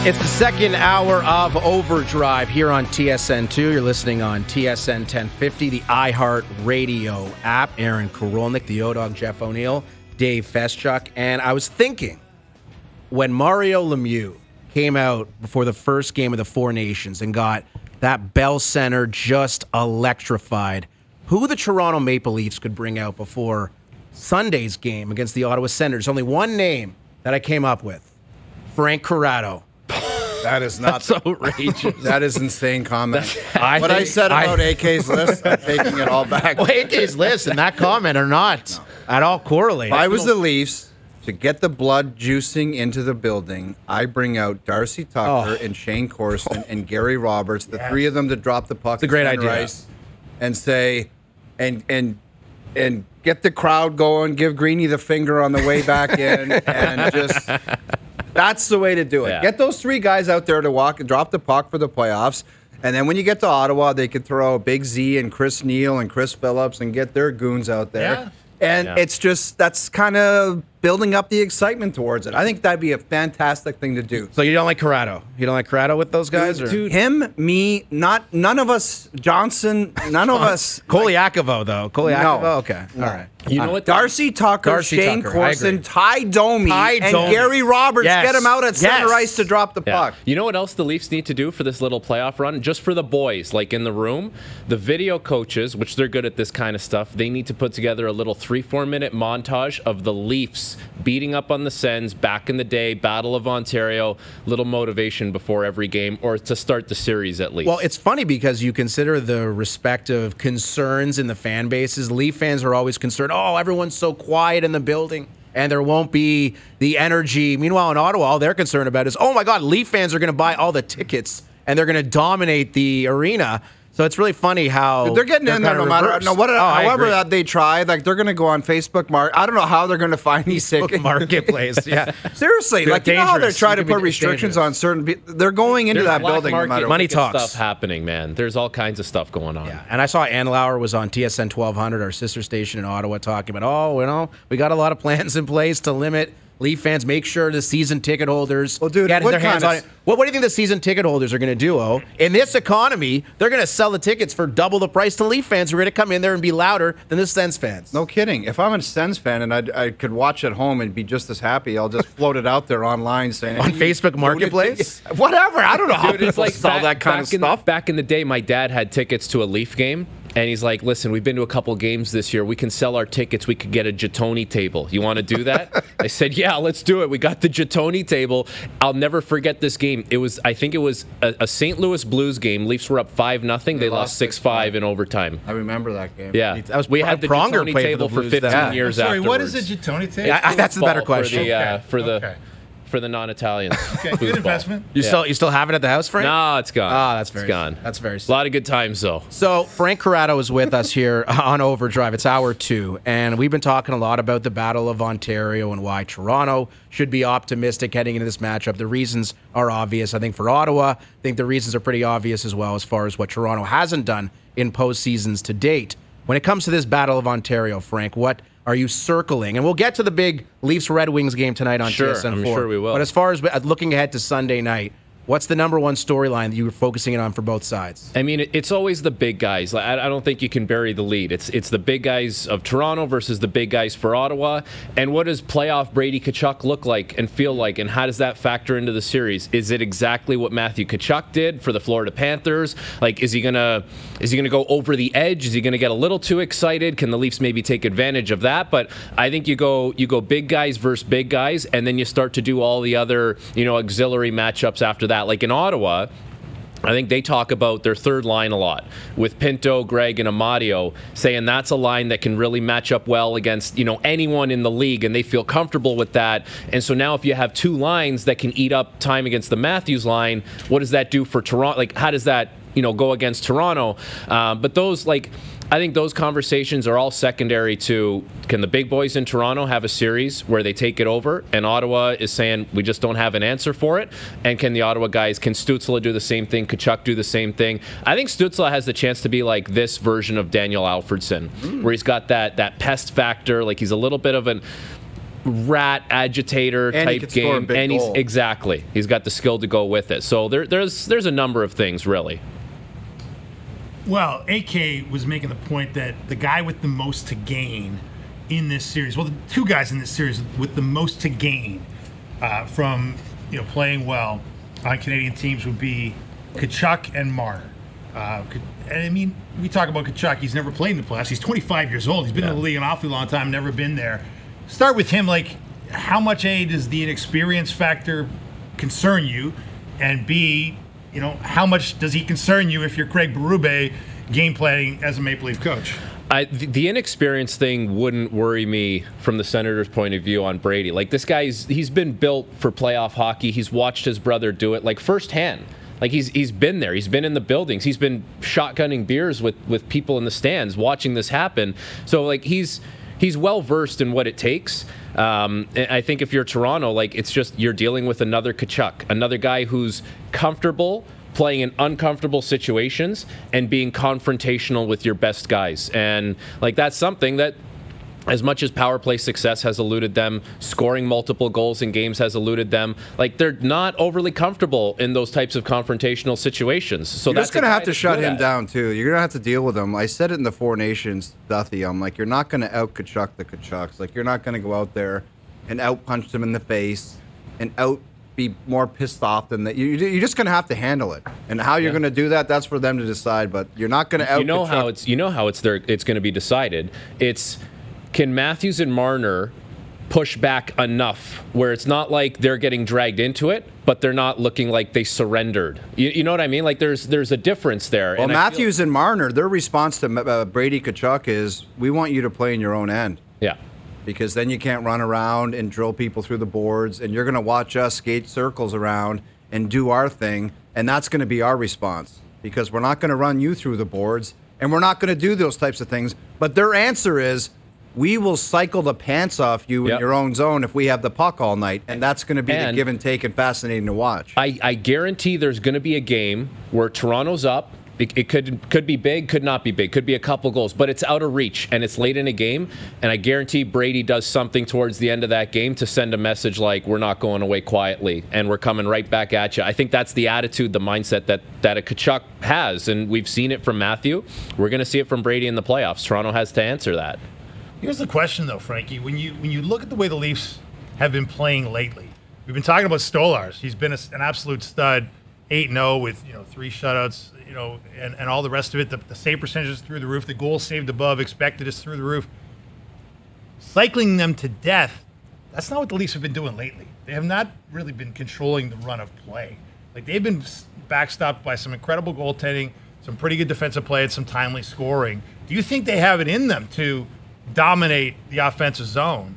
It's the second hour of Overdrive here on TSN2. You're listening on TSN 1050, the iHeart Radio app. Aaron Korolnek, the O-Dog, Jeff O'Neill, Dave Feschuk. And I was thinking, when Mario Lemieux came out before the first game of the Four Nations and got that Bell Center just electrified, who the Toronto Maple Leafs could bring out before Sunday's game against the Ottawa Senators. Only one name that I came up with, Frank Corrado. That is not That's outrageous. That is insane comment. What I said about AK's list, I'm taking it all back. Well, AK's list and that comment are not at all correlated. If I was the Leafs, to get the blood juicing into the building, I bring out Darcy Tucker and Shane Corson and Gary Roberts, the three of them to drop the puck. It's a great idea. Ice and say, and get the crowd going, give Greeny the finger on the way back in, and just... That's the way to do it. Yeah. Get those three guys out there to walk and drop the puck for the playoffs. And then when you get to Ottawa, they could throw Big Z and Chris Neal and Chris Phillips and get their goons out there. Yeah. And it's just, that's kind of building up the excitement towards it. I think that'd be a fantastic thing to do. So you don't like Corrado? You don't like Corrado with those guys? Or? Him, me, none of us, Johnson, none of us. Kolyakovo, though. Kolyakovo? No. Okay. No. All right. You know what? Darcy Tucker, Shane Tucker, I Corson, agree. Ty Domi, and Gary Roberts. Yes. Get him out at center Yes. ice to drop the puck. You know what else the Leafs need to do for this little playoff run? Just for the boys, like in the room, the video coaches, which they're good at this kind of stuff, they need to put together a little 3-4 minute montage of the Leafs beating up on the Sens back in the day, Battle of Ontario, little motivation before every game, or to start the series at least. Well, it's funny because you consider the respective concerns in the fan bases. Leaf fans are always concerned, everyone's so quiet in the building and there won't be the energy. Meanwhile, in Ottawa, all they're concerned about is, oh my God, Leaf fans are going to buy all the tickets and they're going to dominate the arena. So it's really funny how they're getting in there no matter. However that they try, like they're going to go on Facebook I don't know how they're going to find these tickets. Marketplace, yeah. Seriously, They're like you know how they're dangerous. trying to You can put be restrictions dangerous. on certain people. They're going into There's that black building no market matter Money ticket talks. stuff happening, man. There's all kinds of stuff going on. Yeah, and I saw Anlauer was on TSN 1200, our sister station in Ottawa, talking about, we got a lot of plans in place to limit Leaf fans. Make sure the season ticket holders get their hands on it. What do you think the season ticket holders are going to do, In this economy, they're going to sell the tickets for double the price to Leaf fans who are going to come in there and be louder than the Sens fans. No kidding. If I'm a Sens fan and I could watch at home and be just as happy, I'll just float it out there online saying... On Facebook Marketplace? Whatever. I don't know how Dude, people it's like sell that kind of stuff. Back in the day, my dad had tickets to a Leaf game. And he's like, listen, we've been to a couple games this year. We can sell our tickets. We could get a Jatoni table. You want to do that? I said, yeah, let's do it. We got the Jatoni table. I'll never forget this game. I think it was a St. Louis Blues game. Leafs were up 5-0. They lost 6-5 in overtime. I remember that game. Yeah. We had the Pronger Jatoni played for table the for Blues 15 then. years Sorry, afterwards. what is a Jatoni table? Yeah, that's a better Foosball question. For the non-Italians. Okay, good investment. You still have it at the house, Frank? No, it's gone. That's very it's gone. That's very A lot of good times, though. So Frank Corrado is with us here on Overdrive. It's hour 2, and we've been talking a lot about the Battle of Ontario and why Toronto should be optimistic heading into this matchup. The reasons are obvious. I think for Ottawa, I think the reasons are pretty obvious as well as far as what Toronto hasn't done in postseasons to date. When it comes to this Battle of Ontario, Frank, what are you circling? And we'll get to the big Leafs-Red Wings game tonight on TSN4. I'm sure we will. But as far as looking ahead to Sunday night, what's the number one storyline that you were focusing on for both sides? I mean, it's always the big guys. I don't think you can bury the lead. It's the big guys of Toronto versus the big guys for Ottawa. And what does playoff Brady Tkachuk look like and feel like, and how does that factor into the series? Is it exactly what Matthew Tkachuk did for the Florida Panthers? Like, is he gonna go over the edge? Is he gonna get a little too excited? Can the Leafs maybe take advantage of that? But I think you go big guys versus big guys, and then you start to do all the other auxiliary matchups after that. Like in Ottawa, I think they talk about their third line a lot with Pinto, Gregg, and Amadio, saying that's a line that can really match up well against anyone in the league, and they feel comfortable with that. And so now if you have two lines that can eat up time against the Matthews line, what does that do for Toronto? Like, how does that go against Toronto? But those, I think those conversations are all secondary to, can the big boys in Toronto have a series where they take it over? And Ottawa is saying, we just don't have an answer for it. And can the Ottawa guys, can Stützle do the same thing? Tkachuk do the same thing? I think Stützle has the chance to be like this version of Daniel Alfredsson, where he's got that pest factor. Like, he's a little bit of an rat agitator And he type can score a game, big and goal. he's got the skill to go with it. So there's a number of things really. Well, AK was making the point that the guy with the most to gain in this series, well, the two guys in this series with the most to gain from playing well on Canadian teams would be Tkachuk and Marner. And I mean, we talk about Tkachuk. He's never played in the playoffs. He's 25 years old. He's been in the league an awfully long time, never been there. Start with him. Like, how much does the inexperience factor concern you? And B, how much does he concern you if you're Craig Berube game planning as a Maple Leaf coach? The inexperience thing wouldn't worry me from the Senators' point of view on Brady. Like, this guy's he's been built for playoff hockey. He's watched his brother do it, like, firsthand. Like, he's been there. He's been in the buildings. He's been shotgunning beers with people in the stands watching this happen. So, like, he's well versed in what it takes. And I think if you're Toronto, like, it's just you're dealing with another Tkachuk, another guy who's comfortable playing in uncomfortable situations and being confrontational with your best guys. And, like, that's something that, as much as power play success has eluded them, scoring multiple goals in games has eluded them. Like, they're not overly comfortable in those types of confrontational situations. So you're just going to have to shut him down, too. You're going to have to deal with him. I said it in the Four Nations, Duthie. I'm like, you're not going to out-Tkachuk the Tkachuks. Like, you're not going to go out there and out-punch them in the face and be more pissed off than that. You're just going to have to handle it. And how you're going to do that, that's for them to decide. But you're not going to out-Tkachuk. You know how it's going to be decided. It's, can Matthews and Marner push back enough where it's not like they're getting dragged into it, but they're not looking like they surrendered? You know what I mean? Like, there's a difference there. Well, Matthews and Marner, their response to Brady Tkachuk is, we want you to play in your own end. Yeah. Because then you can't run around and drill people through the boards, and you're going to watch us skate circles around and do our thing, and that's going to be our response. Because we're not going to run you through the boards, and we're not going to do those types of things. But their answer is, we will cycle the pants off you in your own zone if we have the puck all night, and that's going to be the give and take and fascinating to watch. I guarantee there's going to be a game where Toronto's up. It could be big, could not be big, could be a couple goals, but it's out of reach and it's late in a game. And I guarantee Brady does something towards the end of that game to send a message like, we're not going away quietly and we're coming right back at you. I think that's the attitude, the mindset that a Tkachuk has, and we've seen it from Matthew. We're going to see it from Brady in the playoffs. Toronto has to answer that. Here's the question, though, Frankie. When you look at the way the Leafs have been playing lately, we've been talking about Stolarz. He's been an absolute stud, 8-0 with 3 shutouts, and all the rest of it. The save percentage is through the roof. The goals saved above expected is through the roof. Cycling them to death, that's not what the Leafs have been doing lately. They have not really been controlling the run of play. Like, they've been backstopped by some incredible goaltending, some pretty good defensive play, and some timely scoring. Do you think they have it in them to dominate the offensive zone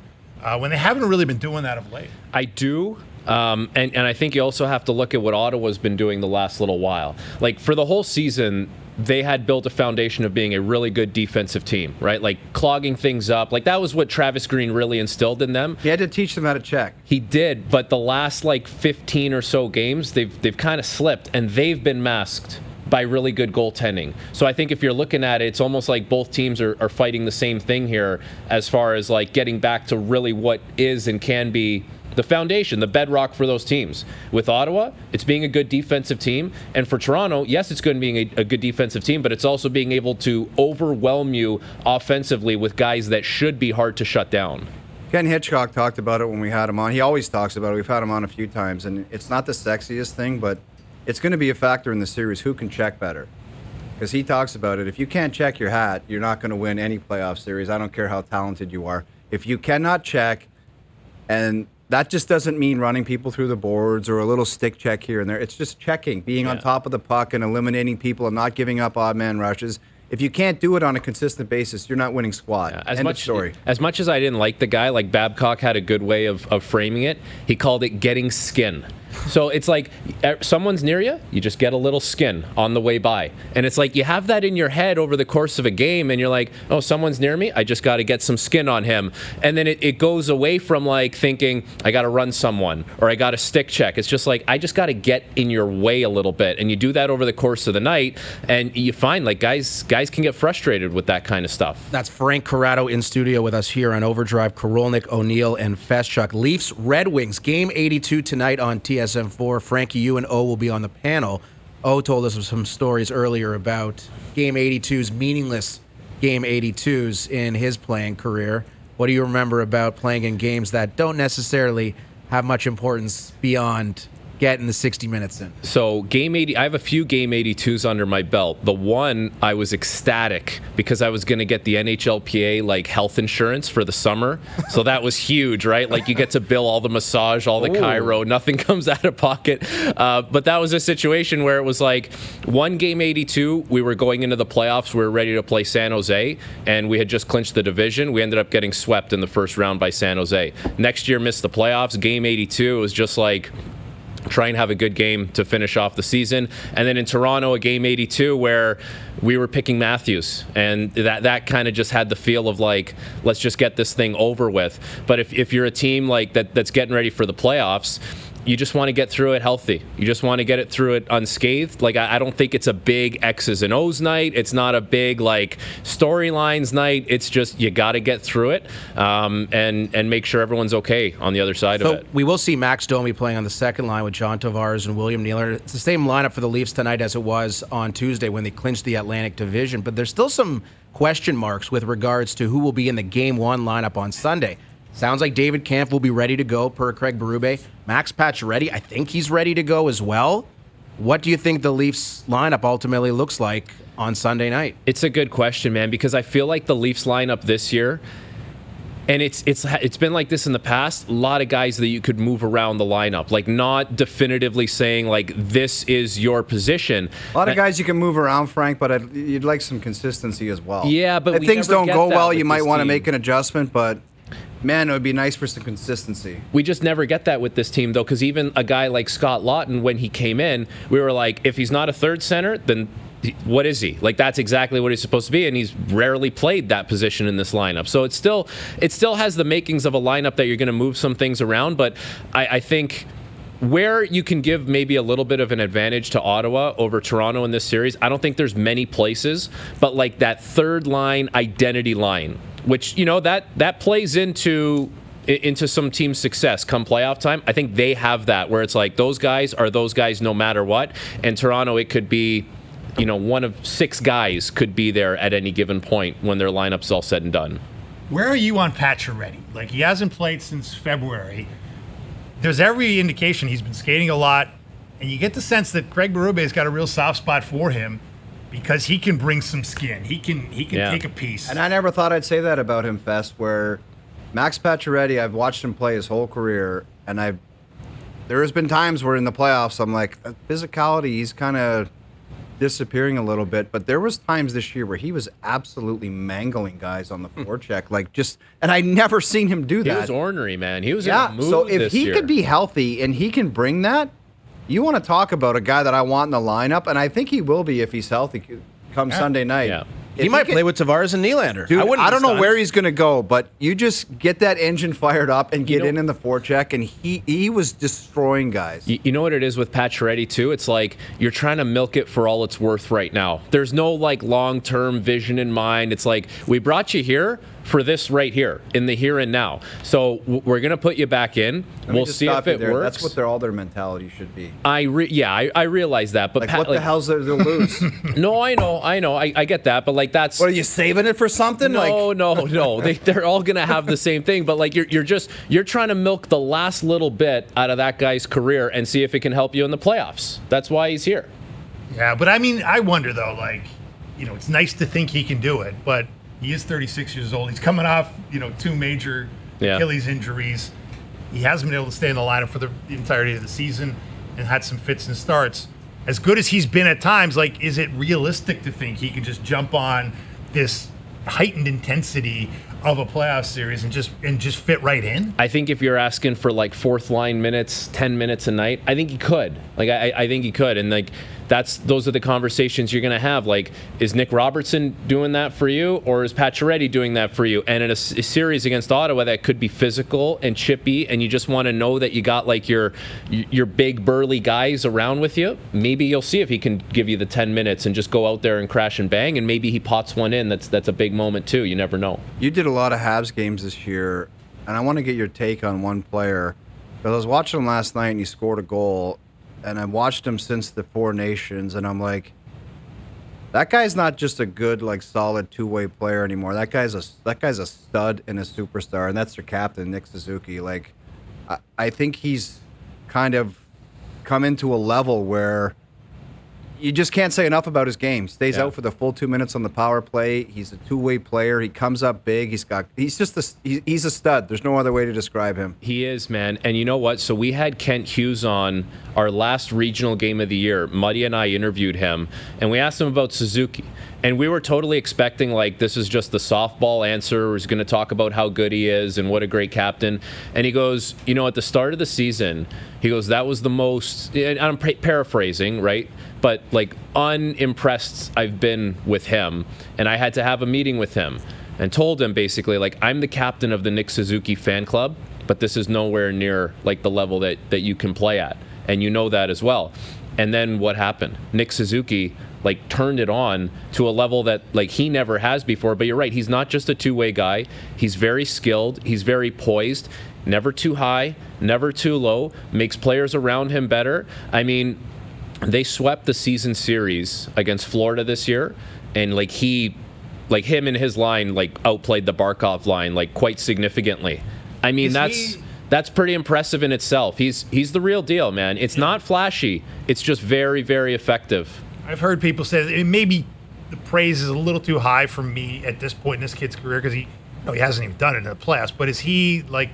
when they haven't really been doing that of late? I do. And I think you also have to look at what Ottawa's been doing the last little while. Like, for the whole season, they had built a foundation of being a really good defensive team, right? Like, clogging things up. Like, that was what Travis Green really instilled in them. He had to teach them how to check. He did, but the last, 15 or so games, they've kind of slipped, and they've been masked by really good goaltending. So I think if you're looking at it, it's almost like both teams are fighting the same thing here as far as, like, getting back to really what is and can be the foundation, the bedrock for those teams. With Ottawa, it's being a good defensive team. And for Toronto, yes, it's going to be a good defensive team, but it's also being able to overwhelm you offensively with guys that should be hard to shut down. Ken Hitchcock talked about it when we had him on. He always talks about it. We've had him on a few times, and it's not the sexiest thing, but it's going to be a factor in the series who can check better. Because he talks about it. If you can't check your hat, you're not going to win any playoff series. I don't care how talented you are. If you cannot check, and that just doesn't mean running people through the boards or a little stick check here and there. It's just checking, being on top of the puck and eliminating people and not giving up odd man rushes. If you can't do it on a consistent basis, you're not winning squat. Yeah, End of story. As much as I didn't like the guy, like, Babcock had a good way of framing it. He called it getting skin. So it's like someone's near you, you just get a little skin on the way by. And it's like you have that in your head over the course of a game, and you're like, oh, someone's near me, I just got to get some skin on him. And then it goes away from like thinking, I got to run someone or I got to stick check. It's just like, I just got to get in your way a little bit. And you do that over the course of the night, and you find like guys can get frustrated with that kind of stuff. That's Frank Corrado in studio with us here on OverDrive. Korolnek, O'Neill, and Feschuk. Leafs, Red Wings, game 82 tonight on TSN4. Frankie, you and O will be on the panel. O told us some stories earlier about game 82's meaningless game 82s in his playing career. What do you remember about playing in games that don't necessarily have much importance beyond getting the 60 minutes in? So game 80, I have a few game 82s under my belt. The one, I was ecstatic because I was going to get the NHLPA like health insurance for the summer. So that was huge, right? Like you get to bill all the massage, all the chiro, nothing comes out of pocket. But that was a situation where it was like one game 82, we were going into the playoffs, we were ready to play San Jose, and we had just clinched the division. We ended up getting swept in the first round by San Jose. Next year, missed the playoffs. Game 82 was just like, try and have a good game to finish off the season. And then in Toronto, a game 82 where we were picking Matthews, and that kind of just had the feel of like, let's just get this thing over with. But if you're a team like that's getting ready for the playoffs, you just want to get through it healthy. You just want to get it through it unscathed. Like, I don't think it's a big X's and O's night. It's not a big, like, storylines night. It's just you got to get through it and make sure everyone's okay on the other side of it. We will see Max Domi playing on the second line with John Tavares and William Nylander. It's the same lineup for the Leafs tonight as it was on Tuesday when they clinched the Atlantic Division. But there's still some question marks with regards to who will be in the Game 1 lineup on Sunday. Sounds like David Kampf will be ready to go, per Craig Berube. Max Pacioretty, I think he's ready to go as well. What do you think the Leafs lineup ultimately looks like on Sunday night? It's a good question, man, because I feel like the Leafs lineup this year, and it's been like this in the past, a lot of guys that you could move around the lineup, like not definitively saying like this is your position. A lot of guys you can move around, Frank, but you'd like some consistency as well. Yeah, but if things don't go well, you might want to team. make an adjustment, but man, it would be nice for some consistency. We just never get that with this team, though, because even a guy like Scott Laughton, when he came in, we were like, if he's not a third center, then what is he? Like, that's exactly what he's supposed to be, and he's rarely played that position in this lineup. So it still has the makings of a lineup that you're going to move some things around, but I think where you can give maybe a little bit of an advantage to Ottawa over Toronto in this series, I don't think there's many places, but like that third line identity line, which, you know, that plays into some team success come playoff time. I think they have that where it's like those guys are those guys no matter what. And Toronto, it could be, you know, one of six guys could be there at any given point when their lineup's all said and done. Where are you on Pacioretty? Like, he hasn't played since February. There's every indication he's been skating a lot, and you get the sense that Craig Berube's got a real soft spot for him because he can bring some skin. He can take a piece. And I never thought I'd say that about him, Fest, where Max Pacioretty, I've watched him play his whole career, and there has been times where in the playoffs I'm like, physicality, he's kind of disappearing a little bit, but there was times this year where he was absolutely mangling guys on the forecheck, like just, and I never seen him do that. He was ornery, man. He was in a mood so if this he year. could be healthy and he can bring that, you want to talk about a guy that I want in the lineup, and I think he will be if he's healthy come Sunday night. Yeah. He might play with Tavares and Nylander. Dude, I don't know stunned. where he's going to go, but you just get that engine fired up and get in the forecheck, and he was destroying guys. You know what it is with Pacioretty, too? It's like you're trying to milk it for all it's worth right now. There's no, like, long-term vision in mind. It's like, we brought you here for this right here, in the here and now. So we're going to put you back in. We'll see if it works. That's what all their mentality should be. I realize that. But like, what the hell's there to lose? No, I know. I get that. But, like, that's... What, are you saving it for something? No. They're all going to have the same thing. But, like, you're trying to milk the last little bit out of that guy's career and see if it can help you in the playoffs. That's why he's here. Yeah, but I mean, I wonder, though, like, you know, it's nice to think he can do it, but he is 36 years old. He's coming off, you know, two major Achilles injuries. He hasn't been able to stay in the lineup for the entirety of the season and had some fits and starts. As good as he's been at times, like, is it realistic to think he can just jump on this heightened intensity of a playoff series and just fit right in? I think if you're asking for like fourth line minutes, 10 minutes a night, I think he could. Like I think he could, and like those are the conversations you're going to have. Like, is Nick Robertson doing that for you, or is Pacioretty doing that for you? And in a series against Ottawa that could be physical and chippy, and you just want to know that you got like your big burly guys around with you, maybe you'll see if he can give you the 10 minutes and just go out there and crash and bang, and maybe he pots one in. That's a big moment too. You never know. You did a lot of Habs games this year, and I want to get your take on one player. Because I was watching him last night, and he scored a goal, and I watched him since the Four Nations, and I'm like, that guy's not just a good, like, solid two-way player anymore. That guy's a stud and a superstar, and that's their captain, Nick Suzuki. Like, I think he's kind of come into a level where you just can't say enough about his game. He stays out for the full 2 minutes on the power play. He's a two-way player. He comes up big. He's a stud. There's no other way to describe him. He is, man. And you know what? So we had Kent Hughes on our last regional game of the year. Muddy and I interviewed him, and we asked him about Suzuki. And we were totally expecting, like, this is just the softball answer. He's going to talk about how good he is and what a great captain. And he goes, you know, at the start of the season, he goes, that was the most, and I'm paraphrasing, right? But, like, unimpressed I've been with him. And I had to have a meeting with him and told him basically, like, I'm the captain of the Nick Suzuki fan club, but this is nowhere near, like, the level that you can play at. And you know that as well. And then what happened? Nick Suzuki, like, turned it on to a level that, like, he never has before. But you're right, he's not just a two-way guy. He's very skilled. He's very poised. Never too high, never too low. Makes players around him better. I mean, they swept the season series against Florida this year, and like him and his line like outplayed the Barkov line like quite significantly. I mean, that's pretty impressive in itself. He's the real deal, man. It's not flashy. It's just very, very effective. I've heard people say that maybe the praise is a little too high for me at this point in this kid's career because he hasn't even done it in the playoffs. But is he like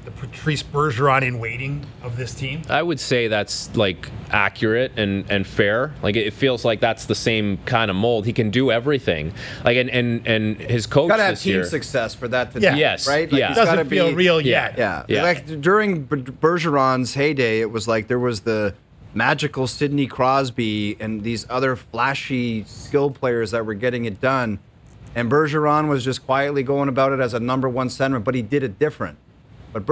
the Patrice Bergeron in waiting of this team? I would say that's like accurate and fair. Like, it feels like that's the same kind of mold. He can do everything. Like, and his coach Gotta have this team year, success for that to Yes, right? Like, yeah. he's Doesn't gotta feel be real yet. Yeah. Yeah. Like during Bergeron's heyday, it was like there was the magical Sidney Crosby and these other flashy skill players that were getting it done. And Bergeron was just quietly going about it as a number one center, but he did it different. But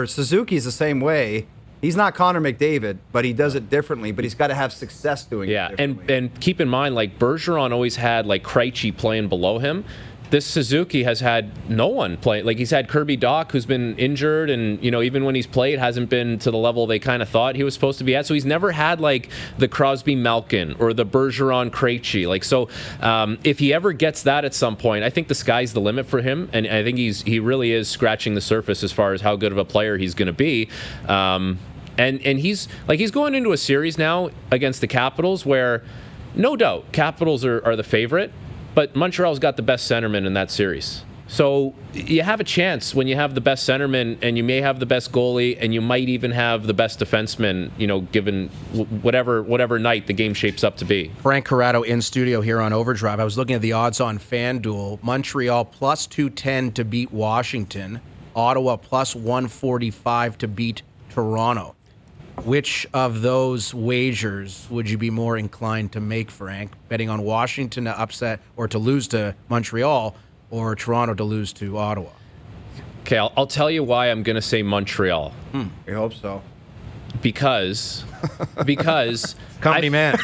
Suzuki's the same way. He's not Connor McDavid, but he does it differently. But he's got to have success doing it differently. and keep in mind, like, Bergeron always had like Krejci playing below him. This Suzuki has had no one play. Like, he's had Kirby Dach, who's been injured, and even when he's played, hasn't been to the level they kind of thought he was supposed to be at. So he's never had like the Crosby Malkin or the Bergeron Krejci. Like, so if he ever gets that at some point, I think the sky's the limit for him, and I think he really is scratching the surface as far as how good of a player he's going to be. And he's going into a series now against the Capitals where, no doubt, Capitals are the favorite. But Montreal's got the best centerman in that series. So you have a chance when you have the best centerman, and you may have the best goalie, and you might even have the best defenseman, given whatever night the game shapes up to be. Frank Corrado in studio here on OverDrive. I was looking at the odds on FanDuel. Montreal plus 210 to beat Washington. Ottawa plus 145 to beat Toronto. Which of those wagers would you be more inclined to make, Frank? Betting on Washington to upset or to lose to Montreal, or Toronto to lose to Ottawa? Okay, I'll tell you why I'm going to say Montreal. I hope so. Because Company man.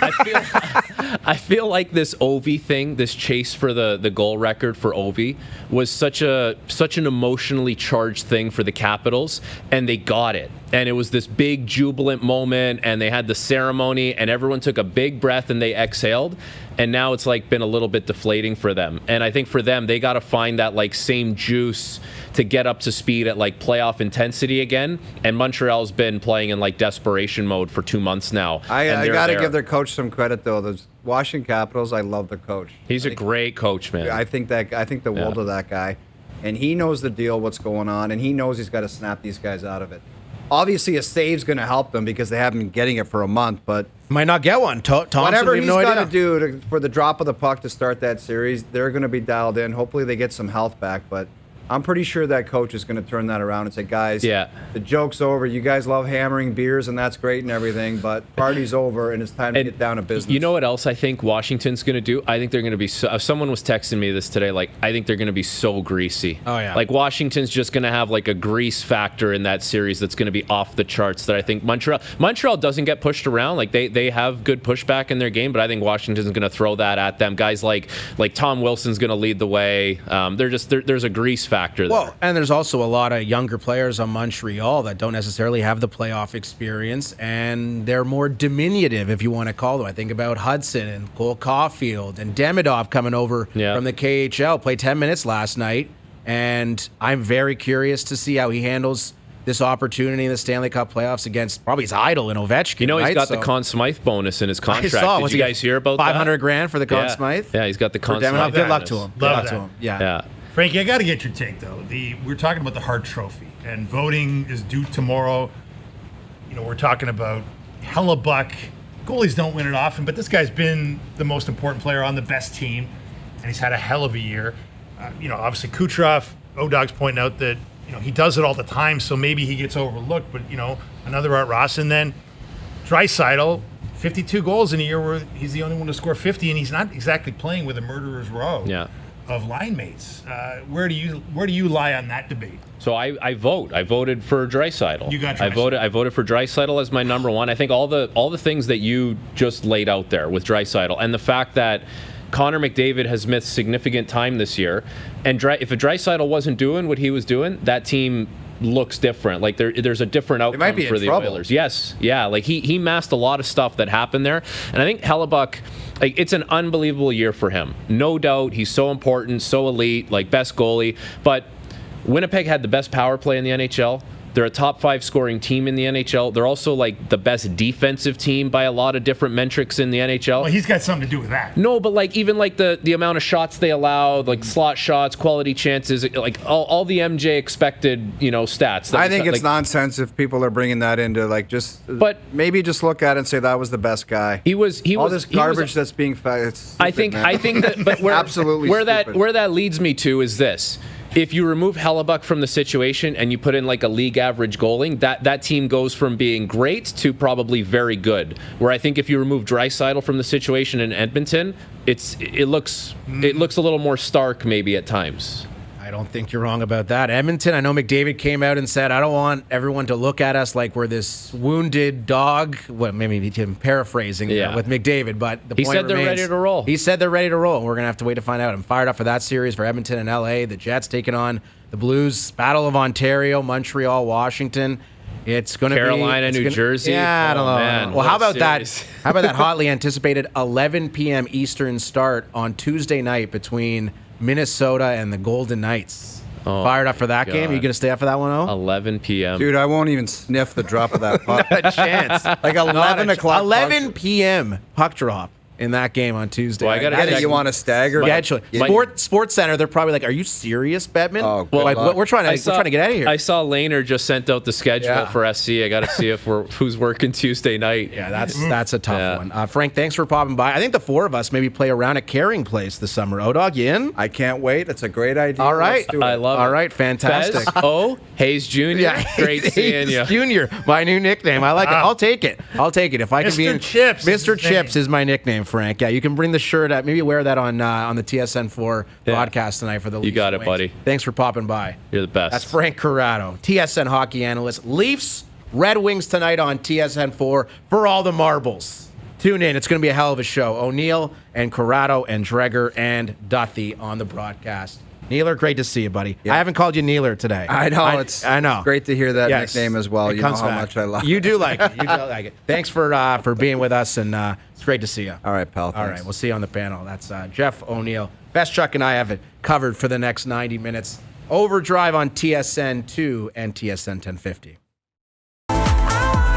I feel like this Ovi thing, this chase for the goal record for Ovi, was such an emotionally charged thing for the Capitals, and they got it. And it was this big jubilant moment, and they had the ceremony, and everyone took a big breath and they exhaled. And now it's like been a little bit deflating for them. And I think for them, they got to find that like same juice to get up to speed at like playoff intensity again. And Montreal's been playing in like desperation mode for 2 months now. I got to give their coach some credit though. The Washington Capitals, I love their coach. He's a great coach, man. I think the world of that guy, and he knows the deal, what's going on, and he knows he's got to snap these guys out of it. Obviously, a save's going to help them because they haven't been getting it for a month, but might not get one. Thompson, whatever we have he's no got idea. to do for the drop of the puck to start that series, they're going to be dialed in. Hopefully, they get some health back, but I'm pretty sure that coach is going to turn that around and say, guys, Yeah. the joke's over. You guys love hammering beers, and that's great and everything, but party's over, and it's time to get down to business. You know what else I think Washington's going to do? I think they're going to be someone was texting me this today, like, I think they're going to be so greasy. Oh, yeah. Like, Washington's just going to have, like, a grease factor in that series that's going to be off the charts that I think Montreal doesn't get pushed around. Like, they have good pushback in their game, but I think Washington's going to throw that at them. Guys like Tom Wilson's going to lead the way. There's a grease factor there. Well, and there's also a lot of younger players on Montreal that don't necessarily have the playoff experience, and they're more diminutive, if you want to call them. I think about Hudson and Cole Caulfield and Demidov coming over from the KHL, played 10 minutes last night, and I'm very curious to see how he handles this opportunity in the Stanley Cup playoffs against probably his idol in Ovechkin. You know, he's right? got the Conn Smythe bonus in his contract. I saw. Did you guys hear about that? $500,000 for the Conn Smythe? Yeah, he's got the Conn Demidov. Smythe Good luck bonus. to him. Good Love luck that. to him. Yeah. Frankie, I got to get your take, though. We're talking about the Hart Trophy, and voting is due tomorrow. You know, we're talking about Hellebuyck. Goalies don't win it often, but this guy's been the most important player on the best team, and he's had a hell of a year. Obviously Kucherov, O-Dog's pointing out that, he does it all the time, so maybe he gets overlooked, but, another Art Ross. And then Draisaitl, 52 goals in a year where he's the only one to score 50, and he's not exactly playing with a murderer's row. Yeah. Of line mates. Where do you lie on that debate? So I vote. I voted for Draisaitl. You got Draisaitl. I voted for Draisaitl as my number one. I think all the things that you just laid out there with Draisaitl, and the fact that Connor McDavid has missed significant time this year, and if a Draisaitl wasn't doing what he was doing, that team looks different. Like there's a different outcome might be for in the trouble. Oilers. Yes, yeah. Like he masked a lot of stuff that happened there, and I think Hellebuyck. Like, it's an unbelievable year for him. No doubt, he's so important, so elite, like best goalie. But Winnipeg had the best power play in the NHL. They're a top 5 scoring team in the NHL. They're also like the best defensive team by a lot of different metrics in the NHL. Well, he's got something to do with that. No, but like even like the amount of shots they allowed, like slot shots, quality chances, like all the MJ expected, stats. I think it's nonsense if people are bringing that into but maybe just look at it and say that was the best guy. He was all this garbage that's being fed. It's stupid, I think that, but absolutely where stupid. that leads me to is this. If you remove Hellebuyck from the situation and you put in like a league average goalie, that team goes from being great to probably very good. Where I think if you remove Draisaitl from the situation in Edmonton, it looks a little more stark maybe at times. I don't think you're wrong about that. Edmonton, I know McDavid came out and said, I don't want everyone to look at us like we're this wounded dog. Well, maybe him paraphrasing with McDavid, but the he point said they're remains, ready to roll. He said they're ready to roll. We're going to have to wait to find out. I'm fired up for that series for Edmonton and LA. The Jets taking on the Blues. Battle of Ontario, Montreal, Washington. It's going to be Carolina, New Jersey. Yeah, I don't know. Man, well, how about series. that? How about that hotly anticipated 11 p.m. Eastern start on Tuesday night between Minnesota and the Golden Knights? Fired up for that game? Are you going to stay up for that one, 11 p.m. Dude, I won't even sniff the drop of that puck. Not a chance. Like 11 o'clock. 11 p.m. puck drop in that game on Tuesday. Well, I gotta Get it, check. you want to stagger? Actually, Sports Center, they're probably like, "Are you serious, Bettman?" Oh, well, like, luck. we're trying to get out of here. I saw Lehner just sent out the schedule for SC. I got to see if who's working Tuesday night. Yeah, that's a tough one. Frank, thanks for popping by. I think the four of us maybe play around at Caring Place this summer. O-Dog, you in? I can't wait. It's a great idea. All right. Let's do it. I love it. All right, fantastic. Fez, Hayes Jr. Great seeing you. Junior, my new nickname. I like it. I'll take it. If I can be Mr. in Chips is Mr. his Chips name. is my nickname, Frank. Yeah, you can bring the shirt at. Maybe wear that on the TSN4 broadcast tonight for the Leafs. You got it, Wings. buddy. Thanks for popping by. You're the best. That's Frank Corrado, TSN hockey analyst. Leafs, Red Wings tonight on TSN4 for all the marbles. Tune in. It's going to be a hell of a show. O'Neill and Corrado and Dreger and Duthie on the broadcast. Neeler, great to see you, buddy. Yeah. I haven't called you Neeler today. I know. I know. It's great to hear that Yes. nickname as well. It You know comes how back. much I love it. You do like it. You do like it. Thanks for being with us, and it's great to see you. All right, pal. All Thanks. right, we'll see you on the panel. That's Jeff O'Neill. Feschuk and I have it covered for the next 90 minutes. Overdrive on TSN 2 and TSN 1050.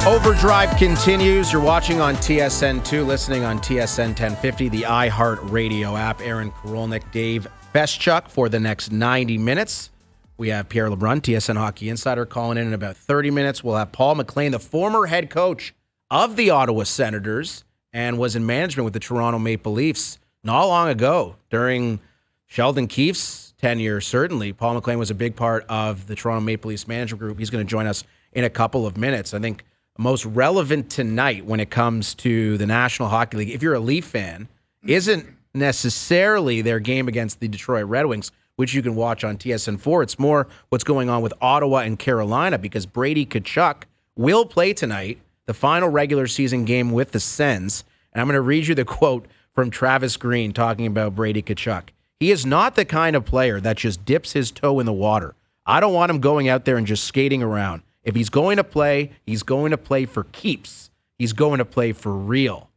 Overdrive continues. You're watching on TSN 2, listening on TSN 1050, the iHeart Radio app. Aaron Korolnek, Dave Feschuk for the next 90 minutes. We have Pierre LeBrun, TSN Hockey Insider, calling in about 30 minutes. We'll have Paul MacLean, the former head coach of the Ottawa Senators and was in management with the Toronto Maple Leafs not long ago during Sheldon Keefe's tenure, certainly. Paul MacLean was a big part of the Toronto Maple Leafs management group. He's going to join us in a couple of minutes. I think most relevant tonight when it comes to the National Hockey League, if you're a Leaf fan, isn't necessarily their game against the Detroit Red Wings, which you can watch on TSN4. It's more what's going on with Ottawa and Carolina, because Brady Tkachuk will play tonight, the final regular season game with the Sens. And I'm going to read you the quote from Travis Green talking about Brady Tkachuk. He is not the kind of player that just dips his toe in the water. I don't want him going out there and just skating around. If he's going to play, he's going to play for keeps. He's going to play for real.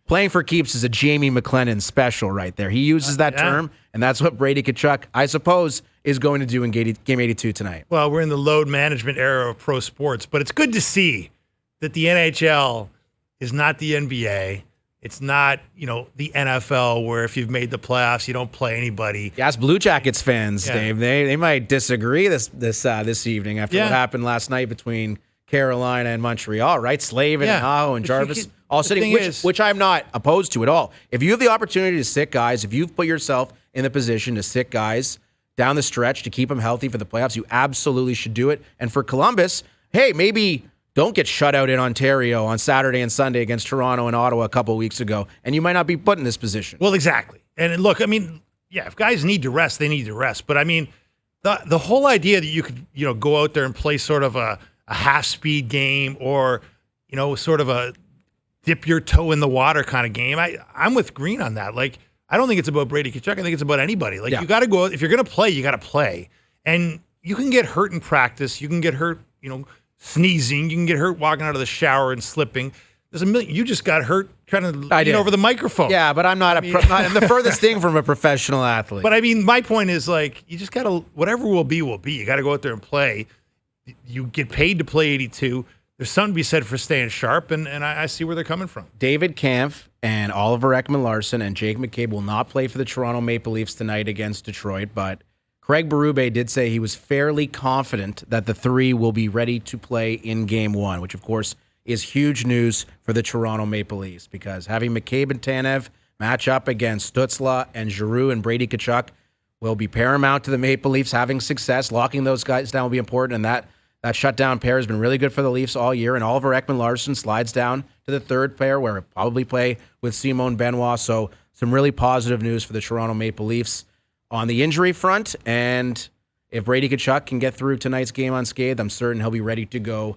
Playing for keeps is a Jamie McLennan special right there. He uses that term, and that's what Brady Tkachuk, I suppose, is going to do in Game 82 tonight. Well, we're in the load management era of pro sports, but it's good to see that the NHL is not the NBA. It's not, the NFL where if you've made the playoffs, you don't play anybody. Yeah, ask Blue Jackets fans, Dave. They might disagree this evening after what happened last night between Carolina and Montreal, right? Slavin and Aho and Jarvis all sitting, which I'm not opposed to at all. If you have the opportunity to sit guys, if you've put yourself in the position to sit guys down the stretch to keep them healthy for the playoffs, you absolutely should do it. And for Columbus, hey, maybe don't get shut out in Ontario on Saturday and Sunday against Toronto and Ottawa a couple of weeks ago, and you might not be put in this position. Well, exactly. And look, if guys need to rest, they need to rest. But the whole idea that you could, go out there and play sort of a half-speed game or, sort of a dip your toe in the water kind of game. I'm with Green on that. Like, I don't think it's about Brady Tkachuk. I think it's about anybody. Like, you got to go out. If you're going to play, you got to play. And you can get hurt in practice. You can get hurt, sneezing. You can get hurt walking out of the shower and slipping. There's a million. You just got hurt trying to lean over the microphone. Yeah, but I'm not I'm the furthest thing from a professional athlete. But my point is, like, you just got to, whatever will be, will be. You got to go out there and play. You get paid to play 82. There's something to be said for staying sharp, and I see where they're coming from. David Kampf and Oliver Ekman-Larsson and Jake McCabe will not play for the Toronto Maple Leafs tonight against Detroit, but Craig Berube did say he was fairly confident that the three will be ready to play in Game 1, which, of course, is huge news for the Toronto Maple Leafs, because having McCabe and Tanev match up against Stützle and Giroux and Brady Tkachuk will be paramount to the Maple Leafs having success. Locking those guys down will be important, and that shutdown pair has been really good for the Leafs all year, and Oliver Ekman-Larsson slides down to the third pair where he'll probably play with Simon Benoit. So some really positive news for the Toronto Maple Leafs on the injury front. And if Brady Tkachuk can get through tonight's game unscathed, I'm certain he'll be ready to go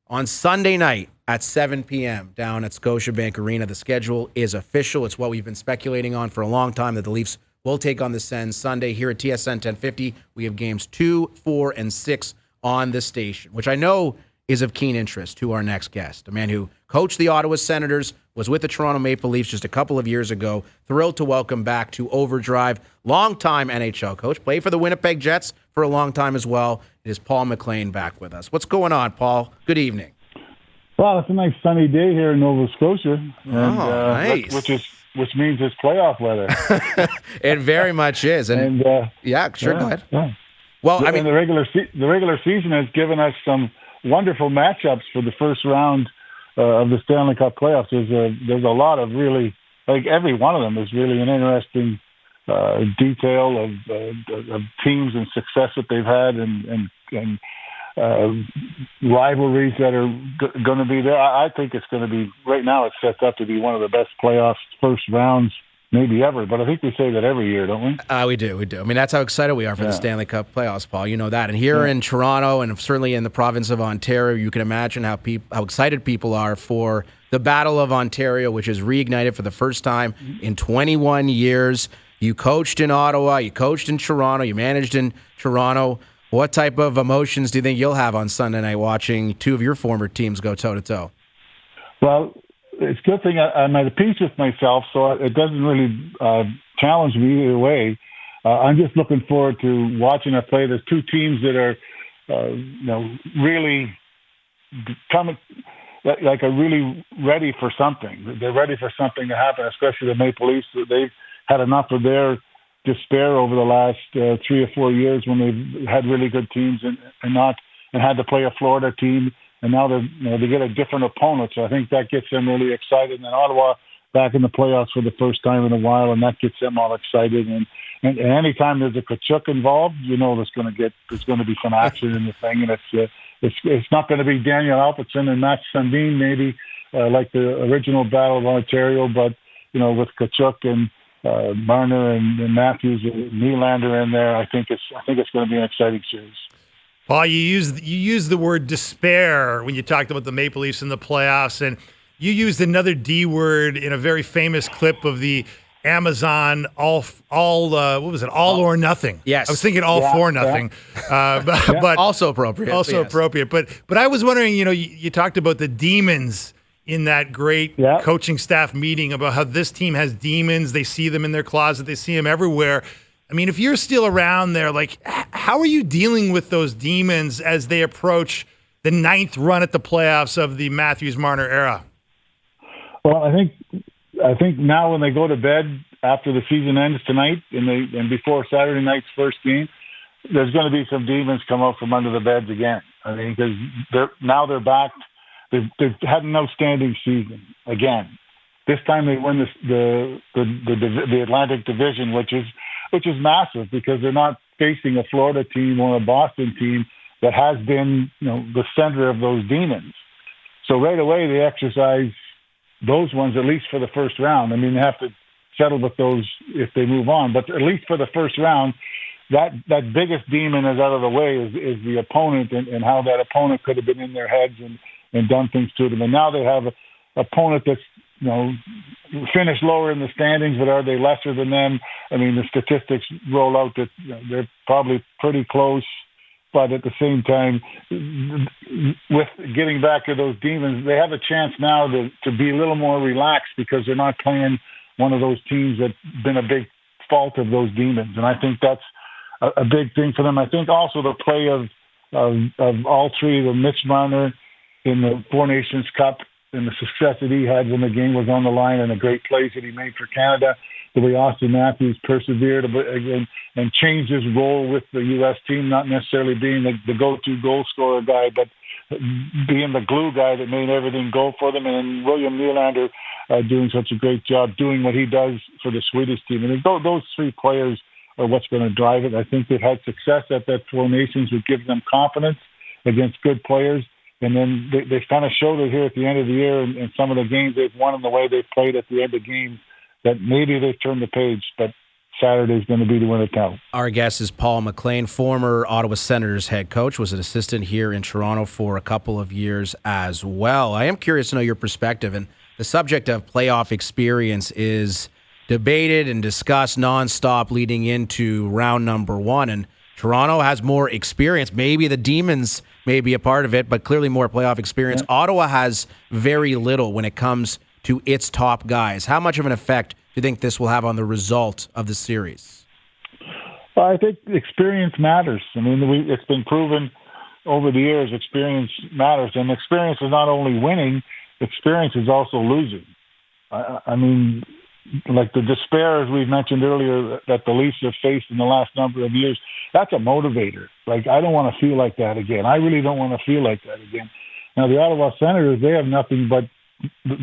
on Sunday night at 7 p.m. down at Scotiabank Arena. The schedule is official. It's what we've been speculating on for a long time, that the Leafs will take on the Sens Sunday. Here at TSN 1050, we have games 2, 4, and 6 on the station, which I know is of keen interest to our next guest, a man who coached the Ottawa Senators, was with the Toronto Maple Leafs just a couple of years ago. Thrilled to welcome back to OverDrive, longtime NHL coach, played for the Winnipeg Jets for a long time as well. It is Paul MacLean back with us. What's going on, Paul? Good evening. Well, it's a nice sunny day here in Nova Scotia, and, nice. Which means it's playoff weather. It very much is, and go ahead. Yeah. Well, and the regular season has given us some wonderful matchups for the first round of the Stanley Cup playoffs. There's a lot of really, like, every one of them is really an interesting detail of teams and success that they've had and rivalries that are going to be there. I think it's going to be, right now it sets up to be one of the best playoffs first rounds maybe ever, but I think we say that every year, don't we? We do. I mean, that's how excited we are for the Stanley Cup playoffs, Paul. You know that. And here in Toronto, and certainly in the province of Ontario, you can imagine how excited people are for the Battle of Ontario, which is reignited for the first time in 21 years. You coached in Ottawa, you coached in Toronto, you managed in Toronto. What type of emotions do you think you'll have on Sunday night watching two of your former teams go toe-to-toe? Well, it's a good thing I'm at peace with myself, so it doesn't really challenge me either way. I'm just looking forward to watching us play. There's two teams that are, really coming, like are really ready for something. They're ready for something to happen, especially the Maple Leafs. They've had enough of their despair over the last 3 or 4 years when they've had really good teams and had to play a Florida team. And now they get a different opponent, so I think that gets them really excited. And then Ottawa, back in the playoffs for the first time in a while, and that gets them all excited. And anytime there's a Tkachuk involved, there's going to be some action in the thing, and it's not going to be Daniel Alfredson and Max Sundin maybe like the original Battle of Ontario, but with Tkachuk and Marner and Matthews and Nylander in there, I think it's going to be an exciting series. Paul, you used the word despair when you talked about the Maple Leafs in the playoffs, and you used another D word in a very famous clip of the Amazon all or nothing. Yes, I was thinking all for nothing, but also appropriate. Appropriate. But I was wondering, you talked about the demons in that great coaching staff meeting about how this team has demons. They see them in their closet. They see them everywhere. I mean, if you're still around there, like, how are you dealing with those demons as they approach the 9th run at the playoffs of the Matthews-Marner era? Well, I think now when they go to bed after the season ends tonight and before Saturday night's first game, there's going to be some demons come out from under the beds again. I mean, because they're back. They've had an outstanding season again. This time they win the Atlantic Division, which is massive because they're not facing a Florida team or a Boston team that has been, the center of those demons. So right away they exercise those ones, at least for the first round. I mean, they have to settle with those if they move on, but at least for the first round, that biggest demon is out of the way is the opponent and how that opponent could have been in their heads and done things to them. And now they have an opponent that's, finished lower in the standings, but are they lesser than them? I mean, the statistics roll out that they're probably pretty close, but at the same time, with getting back to those demons, they have a chance now to be a little more relaxed because they're not playing one of those teams that's been a big fault of those demons. And I think that's a big thing for them. I think also the play of all three, the Mitch Marner in the Four Nations Cup and the success that he had when the game was on the line and the great plays that he made for Canada, the way Austin Matthews persevered and changed his role with the U.S. team, not necessarily being the go-to goal scorer guy, but being the glue guy that made everything go for them. And William Nylander doing such a great job doing what he does for the Swedish team. And those three players are what's going to drive it. I think they've had success at that Four Nations, which gives them confidence against good players. And then they kind of showed it here at the end of the year and some of the games they've won and the way they've played at the end of games that maybe they've turned the page, but Saturday's going to be the winner tell. Our guest is Paul MacLean, former Ottawa Senators head coach, was an assistant here in Toronto for a couple of years as well. I am curious to know your perspective, and the subject of playoff experience is debated and discussed nonstop leading into round number 1, and Toronto has more experience. Maybe the demons may be a part of it, but clearly more playoff experience. Yeah. Ottawa has very little when it comes to its top guys. How much of an effect do you think this will have on the result of the series? Well, I think experience matters. I mean, it's been proven over the years, experience matters. And experience is not only winning, experience is also losing. I mean, like the despair, as we've mentioned earlier, that the Leafs have faced in the last number of years, that's a motivator. Like, I don't want to feel like that again. I really don't want to feel like that again. Now, the Ottawa Senators, they have nothing but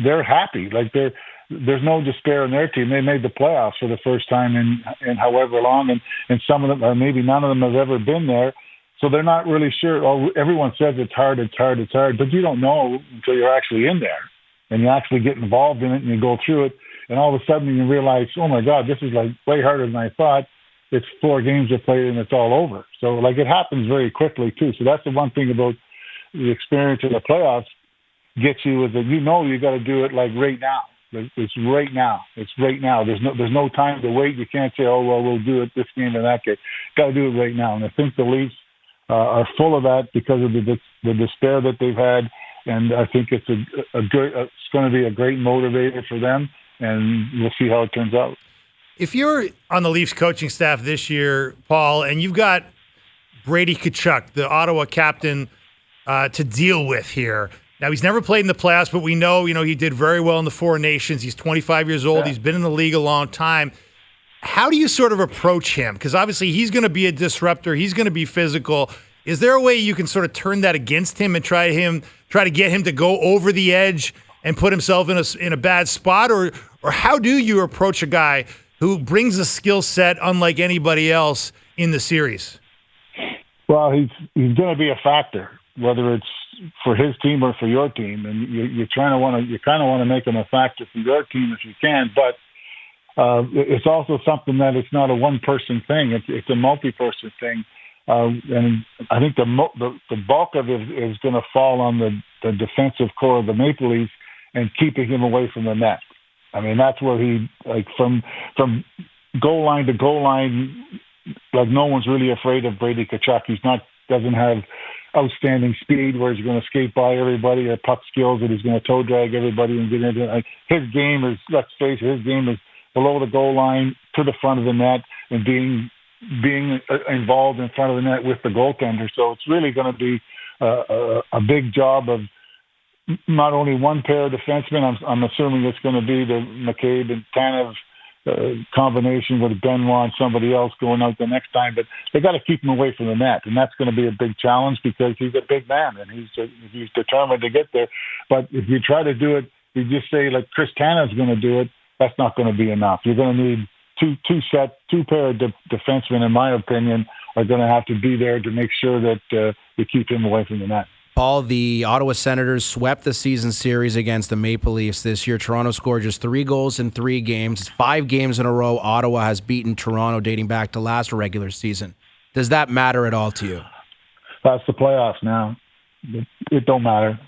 they're happy. Like, there's no despair in their team. They made the playoffs for the first time in however long, and some of them, or maybe none of them, have ever been there. So they're not really sure. Oh, everyone says it's hard, but you don't know until you're actually in there and you actually get involved in it and you go through it. And all of a sudden you realize, oh my God, this is like way harder than I thought. It's 4 games to play and it's all over. So like it happens very quickly too. So that's the one thing about the experience in the playoffs gets you is that you got to do it like right now. It's right now. It's right now. There's no time to wait. You can't say, oh well, we'll do it this game or that game. Got to do it right now. And I think the Leafs are full of that because of the despair that they've had. And I think it's it's going to be a great motivator for them. And we'll see how it turns out. If you're on the Leafs coaching staff this year, Paul, and you've got Brady Tkachuk, the Ottawa captain, to deal with here. Now, he's never played in the playoffs, but we know, he did very well in the Four Nations. He's 25 years old. Yeah. He's been in the league a long time. How do you sort of approach him? Because obviously he's going to be a disruptor. He's going to be physical. Is there a way you can sort of turn that against him and try to get him to go over the edge and put himself in a bad spot, or how do you approach a guy who brings a skill set unlike anybody else in the series? Well, he's going to be a factor, whether it's for his team or for your team, and you kind of want to make him a factor for your team if you can. But it's also something that it's not a one-person thing; it's a multi-person thing, and I think the bulk of it is going to fall on the defensive core of the Maple Leafs and keeping him away from the net. I mean, that's where he, like, from goal line to goal line, like, no one's really afraid of Brady Tkachuk. Doesn't have outstanding speed where he's going to skate by everybody, or puck skills that he's going to toe drag everybody and get into it. Like, his game is, let's face it, his game is below the goal line to the front of the net and being involved in front of the net with the goaltender. So it's really going to be a big job of not only one pair of defensemen. I'm assuming it's going to be the McCabe and Tanev combination with Benoit and somebody else going out the next time, but they got to keep him away from the net, and that's going to be a big challenge because he's a big man and he's determined to get there. But if you try to do it, you just say like Chris Tanev's going to do it, that's not going to be enough. You're going to need two pair of defensemen, in my opinion, are going to have to be there to make sure that you keep him away from the net. Paul, the Ottawa Senators swept the season series against the Maple Leafs this year. Toronto scored just 3 goals in 3 games. It's 5 games in a row Ottawa has beaten Toronto dating back to last regular season. Does that matter at all to you? That's the playoffs now. It don't matter.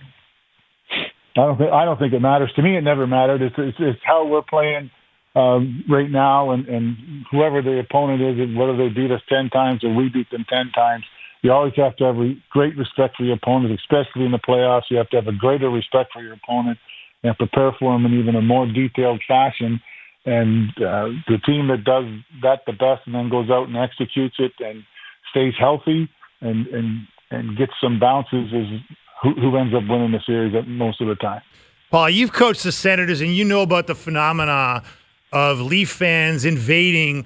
I don't think it matters. To me, it never mattered. It's how we're playing right now, and whoever the opponent is, whether they beat us 10 times or we beat them 10 times, you always have to have great respect for your opponent, especially in the playoffs. You have to have a greater respect for your opponent and prepare for them in even a more detailed fashion. And the team that does that the best and then goes out and executes it and stays healthy and gets some bounces is who ends up winning the series most of the time. Paul, you've coached the Senators, and you know about the phenomena of Leaf fans invading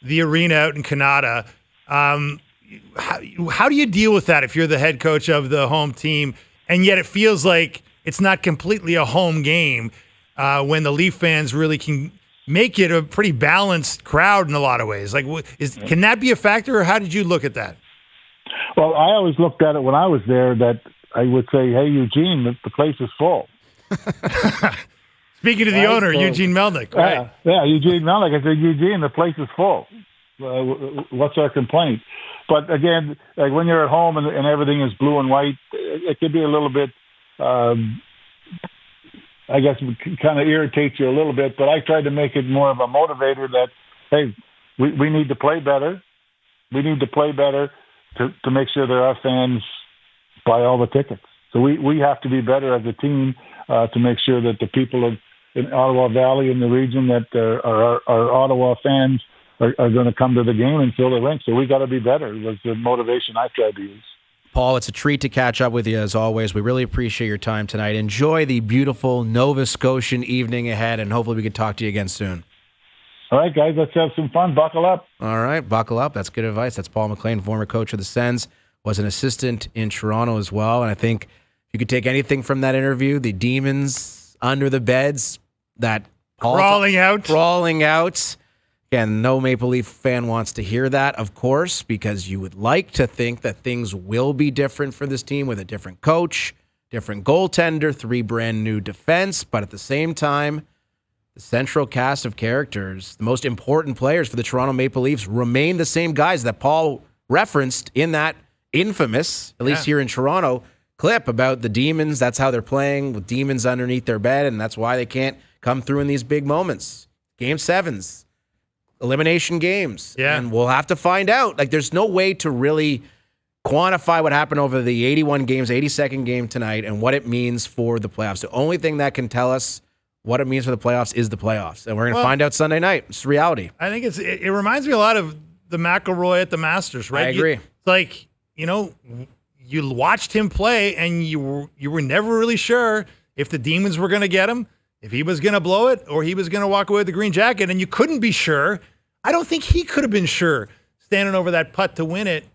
the arena out in Canada. How do you deal with that if you're the head coach of the home team, and yet it feels like it's not completely a home game when the Leaf fans really can make it a pretty balanced crowd in a lot of ways? Like, can that be a factor, or how did you look at that? Well, I always looked at it when I was there that I would say, hey, Eugene, the place is full. Speaking to the owner, Eugene Melnick, right? Yeah, Eugene Melnick. I said, Eugene, the place is full. What's our complaint? But again, like when you're at home and everything is blue and white, it could be a little bit, I guess, kind of irritates you a little bit. But I tried to make it more of a motivator that, hey, we need to play better. We need to play better to make sure that our fans buy all the tickets. So we have to be better as a team to make sure that the people in Ottawa Valley and the region that are Ottawa fans are going to come to the game and fill the rink. So we got to be better was the motivation I tried to use. Paul, it's a treat to catch up with you as always. We really appreciate your time tonight. Enjoy the beautiful Nova Scotian evening ahead, and hopefully we can talk to you again soon. All right, guys, let's have some fun. Buckle up. All right, buckle up. That's good advice. That's Paul MacLean, former coach of the Sens, was an assistant in Toronto as well. And I think if you could take anything from that interview, the demons under the beds, that crawling out. Again, no Maple Leaf fan wants to hear that, of course, because you would like to think that things will be different for this team with a different coach, different goaltender, 3 brand new defense. But at the same time, the central cast of characters, the most important players for the Toronto Maple Leafs, remain the same guys that Paul referenced in that infamous, at least here in Toronto, clip about the demons. That's how they're playing, with demons underneath their bed, and that's why they can't come through in these big moments. Game 7s. Elimination games. Yeah. And we'll have to find out. Like, there's no way to really quantify what happened over the 81 games, 82nd game tonight, and what it means for the playoffs. The only thing that can tell us what it means for the playoffs is the playoffs. And we're going to find out Sunday night. It's reality. I think it reminds me a lot of the McElroy at the Masters, right? I agree. It's like, you watched him play, and you were never really sure if the demons were going to get him, if he was going to blow it, or he was going to walk away with the green jacket, and you couldn't be sure. I don't think he could have been sure standing over that putt to win it.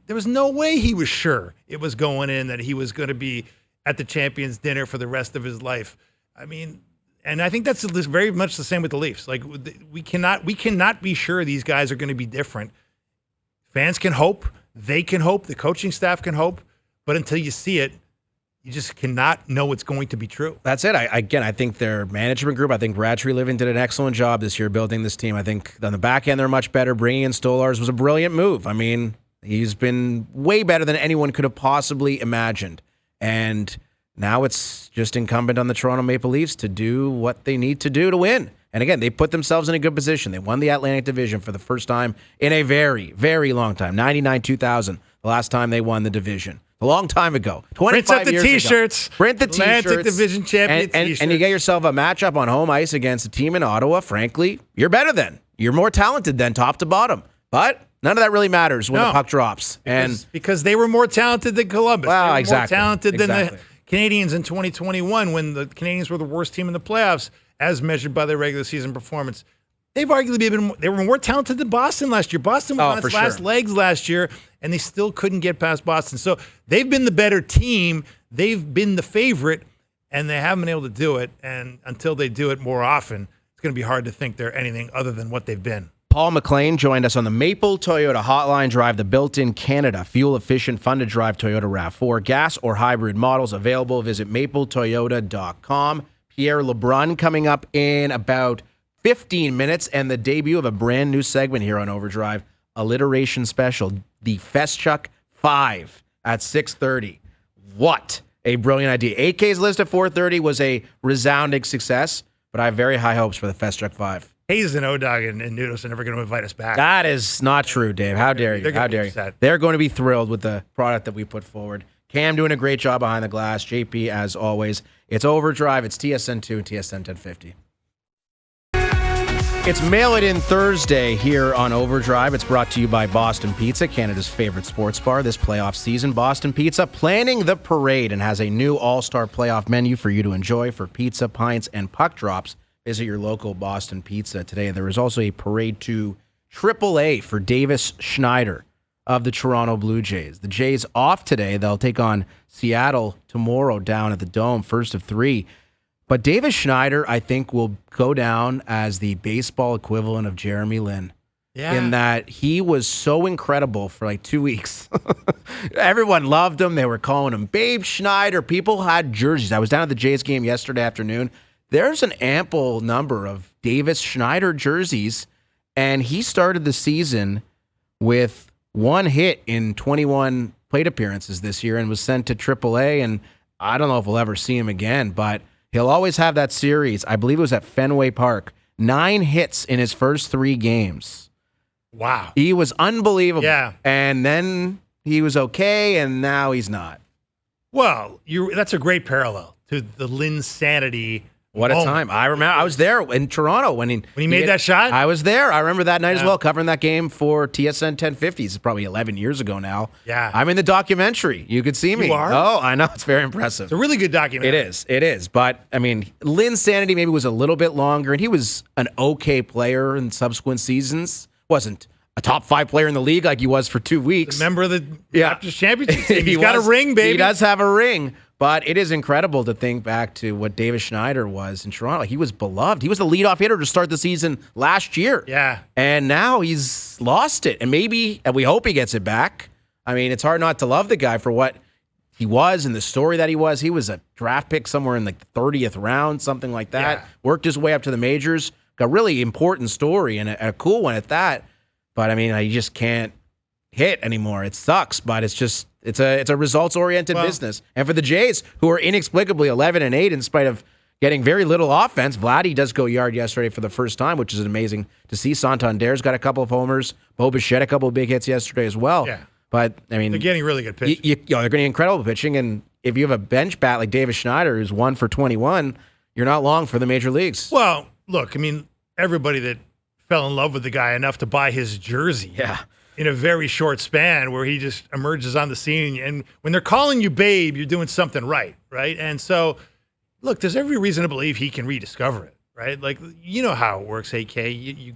There was no way he was sure it was going in, that he was going to be at the champions dinner for the rest of his life. I mean, and I think that's very much the same with the Leafs. Like we cannot be sure these guys are going to be different. Fans can hope, they can hope, the coaching staff can hope, but until you see it, you just cannot know it's going to be true. That's it. I think their management group, I think Brad Treliving did an excellent job this year building this team. I think on the back end, they're much better. Bringing in Stolarz was a brilliant move. I mean, he's been way better than anyone could have possibly imagined. And now it's just incumbent on the Toronto Maple Leafs to do what they need to do to win. And again, they put themselves in a good position. They won the Atlantic Division for the first time in a very, very long time. 99-2000, the last time they won the division. A long time ago. 25 years ago. T-shirts. Print the T-shirts. Atlantic Division champion T-shirts. And you get yourself a matchup on home ice against a team in Ottawa. Frankly, you're better than. You're more talented than top to bottom. But none of that really matters when the puck drops. Because they were more talented than Columbus. Well, they were exactly. more talented than the Canadians in 2021 when the Canadians were the worst team in the playoffs as measured by their regular season performance. They've arguably they were more talented than Boston last year. Boston was on its last legs last year, and they still couldn't get past Boston. So they've been the better team. They've been the favorite, and they haven't been able to do it. And until they do it more often, it's going to be hard to think they're anything other than what they've been. Paul MacLean joined us on the Maple Toyota Hotline. Drive the built-in Canada fuel-efficient, fun-to-drive Toyota RAV4 gas or hybrid models available. Visit mapletoyota.com. Pierre LeBrun coming up in about 15 minutes, and the debut of a brand new segment here on OverDrive, Alliteration Special, the Feschuk 5 at 6:30. What a brilliant idea. 8K's list at 4:30 was a resounding success, but I have very high hopes for the Feschuk 5. Hayes and O-Dog and Nudos are never going to invite us back. That is not true, Dave. How dare you? How dare you? They're going to be thrilled with the product that we put forward. Cam doing a great job behind the glass. JP, as always. It's OverDrive. It's TSN 2 and TSN 1050. It's Mail It In Thursday here on OverDrive. It's brought to you by Boston Pizza, Canada's favorite sports bar this playoff season. Boston Pizza planning the parade and has a new all-star playoff menu for you to enjoy for pizza, pints, and puck drops. Visit your local Boston Pizza today. There is also a parade to AAA for Davis Schneider of the Toronto Blue Jays. The Jays off today. They'll take on Seattle tomorrow down at the Dome, first of 3. But Davis Schneider, I think, will go down as the baseball equivalent of Jeremy Lin. Yeah. In that he was so incredible for like 2 weeks. Everyone loved him. They were calling him Babe Schneider. People had jerseys. I was down at the Jays game yesterday afternoon. There's an ample number of Davis Schneider jerseys, and he started the season with 1 hit in 21 plate appearances this year and was sent to AAA, and I don't know if we'll ever see him again, but he'll always have that series. I believe it was at Fenway Park. 9 hits in his first 3 games. Wow. He was unbelievable. Yeah. And then he was okay, and now he's not. Well, that's a great parallel to the Linsanity. What a time. I remember I was there in Toronto when he made that shot. I was there. I remember that night as well, covering that game for TSN 1050. It's probably 11 years ago now. Yeah. I'm in the documentary. You could see me. You are? Oh, I know. It's very impressive. It's a really good documentary. It is. But, I mean, Linsanity maybe was a little bit longer, and he was an okay player in subsequent seasons. Wasn't a top 5 player in the league like he was for 2 weeks. A member of the Raptors championship team. He's got a ring, baby. He does have a ring. But it is incredible to think back to what Davis Schneider was in Toronto. He was beloved. He was the leadoff hitter to start the season last year. Yeah. And now he's lost it. And we hope he gets it back. I mean, it's hard not to love the guy for what he was and the story that he was. He was a draft pick somewhere in like the 30th round, something like that. Yeah. Worked his way up to the majors. Got a really important story and a cool one at that. But, I mean, he just can't hit anymore. It sucks, but it's just... It's a results-oriented business. And for the Jays, who are inexplicably 11-8 in spite of getting very little offense, Vladdy does go yard yesterday for the first time, which is amazing to see. Santander's got a couple of homers. Bo Bichette a couple of big hits yesterday as well. Yeah. But, I mean... They're getting really good pitching. They're getting incredible pitching, and if you have a bench bat like Davis Schneider, who's 1 for 21, you're not long for the major leagues. Well, look, I mean, everybody that fell in love with the guy enough to buy his jersey. Yeah. In a very short span where he just emerges on the scene. And when they're calling you babe, you're doing something right? And so, look, there's every reason to believe he can rediscover it, right? Like, you know how it works, AK. You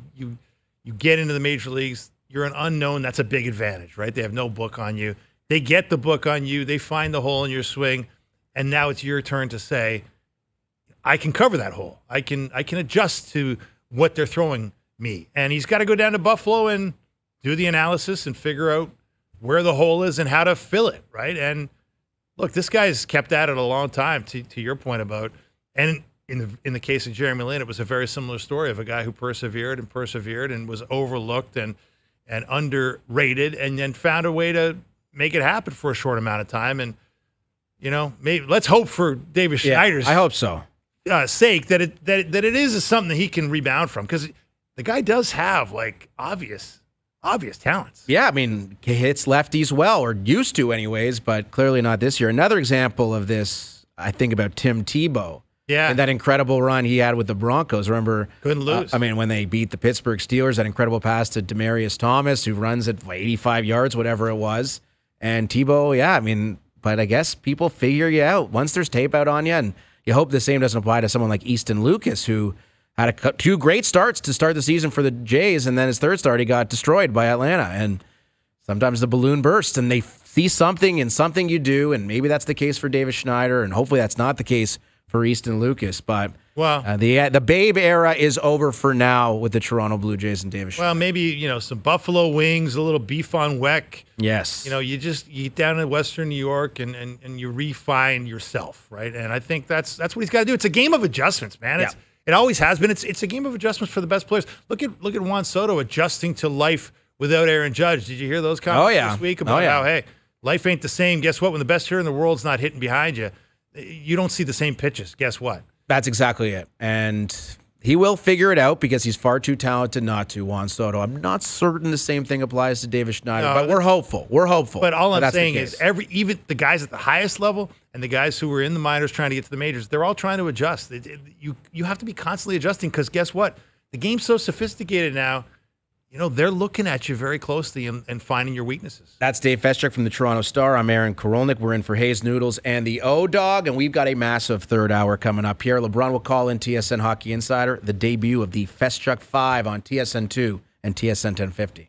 get into the major leagues, you're an unknown. That's a big advantage, right? They have no book on you. They get the book on you. They find the hole in your swing. and now it's your turn to say, I can cover that hole. I can adjust to what they're throwing me. And he's got to go down to Buffalo and do the analysis and figure out where the hole is and how to fill it, right? And look, this guy's kept at it a long time, to your point about, and in the case of Jeremy Lin, it was a very similar story of a guy who persevered and was overlooked and underrated, and then found a way to make it happen for a short amount of time. And, maybe let's hope for David Schneider's I hope so. Sake that it is something that he can rebound from, because the guy does have obvious talents. Yeah, I mean, he hits lefties well, or used to anyways, but clearly not this year. Another example of this, I think about Tim Tebow. Yeah. And that incredible run he had with the Broncos. Remember? Couldn't lose. When they beat the Pittsburgh Steelers, that incredible pass to Demaryius Thomas, who runs at 85 yards, whatever it was. And Tebow, but I guess people figure you out once there's tape out on you, and you hope the same doesn't apply to someone like Easton Lucas, who had two great starts to start the season for the Jays, and then his third start, he got destroyed by Atlanta. And sometimes the balloon bursts, and they see something in something you do, and maybe that's the case for David Schneider, and hopefully that's not the case for Easton Lucas. But the Babe era is over for now with the Toronto Blue Jays and David Schneider. Well, maybe, some buffalo wings, a little beef on weck. Yes. You get down in Western New York and you refine yourself, right? And I think that's what he's got to do. It's a game of adjustments, man. Yeah. It always has been. It's a game of adjustments for the best players. Look at Juan Soto adjusting to life without Aaron Judge. Did you hear those comments this week about how, hey, life ain't the same? Guess what? When the best hitter in the world's not hitting behind you, you don't see the same pitches. Guess what? That's exactly it. And he will figure it out because he's far too talented not to, Juan Soto. I'm not certain the same thing applies to David Schneider, but we're hopeful. We're hopeful. But all I'm saying is even the guys at the highest level and the guys who were in the minors trying to get to the majors, they're all trying to adjust. You have to be constantly adjusting, because guess what? The game's so sophisticated now. They're looking at you very closely and finding your weaknesses. That's Dave Feschuk from the Toronto Star. I'm Aaron Korolnek. We're in for Hayes Noodles and the O-Dog, and we've got a massive third hour coming up. Pierre LeBrun will call in TSN Hockey Insider, the debut of the Feschuk 5 on TSN 2 and TSN 1050.